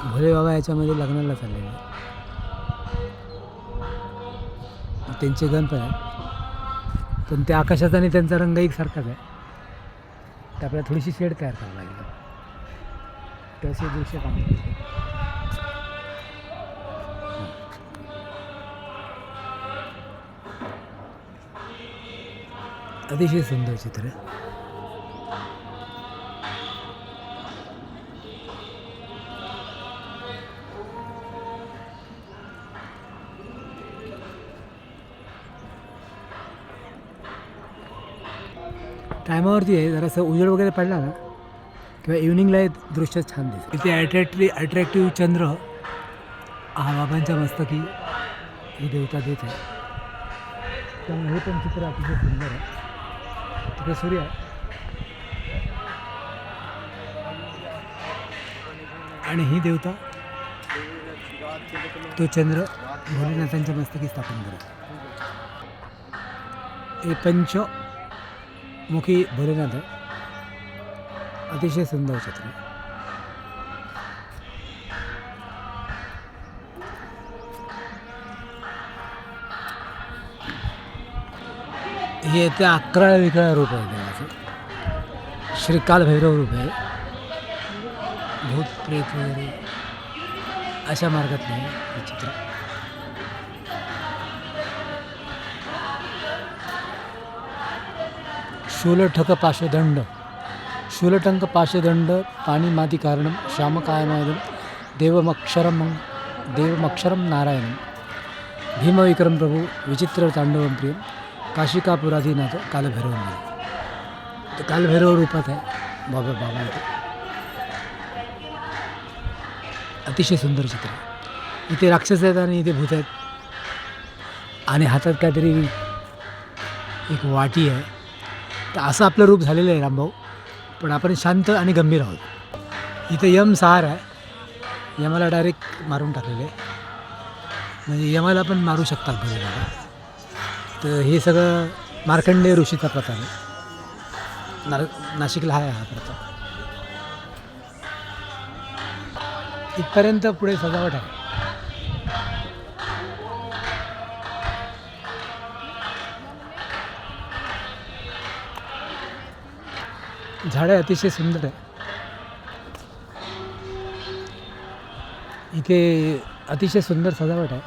भोले बाबा याच्यामध्ये लग्नाला चाललेले आहेत. त्यांचे गण पण आहे, पण त्या आकाशाचा आणि त्यांचा रंग एकसारखाच आहे. तर आपल्याला थोडीशी शेड तयार करावी लागेल. तसे दृश्य पाहतो. अतिशय सुंदर चित्र आहे. टायमावरती आहे, जरासं उजेड वगैरे पडला ना किंवा इव्हनिंगला हे दृश्य छान दिसतं. इथे अट्रॅक्टिव्ह चंद्र हा बाबांच्या मस्तकी ही देवता देत आहे. त्यामुळे हे पण चित्र अतिशय सुंदर आहे. तिथे सूर्य आहे आणि ही देवता तो चंद्र भोलेनाथांच्या मस्तकी स्थापन करत. हे पंचमुखी भोलेनाथ आहे. अतिशय सुंदर चित्र. हे ते 11 विकळा रूप आहे देवाचं. श्रीकाल भैरव रूप आहे. भूत प्रेत वगैरे अशा मार्गात नाही हे चित्र. शूलठक पाशदंड शूलटंक पाशदंड पाणिमाती कारणं श्यामकायमायदं देवमक्षरं नारायणं भीमविक्रम प्रभू विचित्र तांडवं प्रियं काशिकापुराधीनाथ कालभैरव. तर कालभैरव रूपात आहे बाबा इथे. अतिशय सुंदर चित्र. इथे राक्षस आहेत आणि इथे भूत आहेत आणि हातात काहीतरी एक वाटी आहे. तर असं आपलं रूप झालेलं आहे रामभाऊ, पण आपण शांत आणि गंभीर आहोत. इथे यम सहार आहे. यमाला डायरेक्ट मारून टाकलेलं आहे, म्हणजे यमाला पण मारू शकतात भोले बाबा. तर हे सगळं मार्कंडेय ऋषीचा प्रकार आहे. नाशिकला आहे हा प्रकार. इथपर्यंत पुढे सजावट आहे. झाडे अतिशय सुंदर आहे. इथे अतिशय सुंदर सजावट आहे.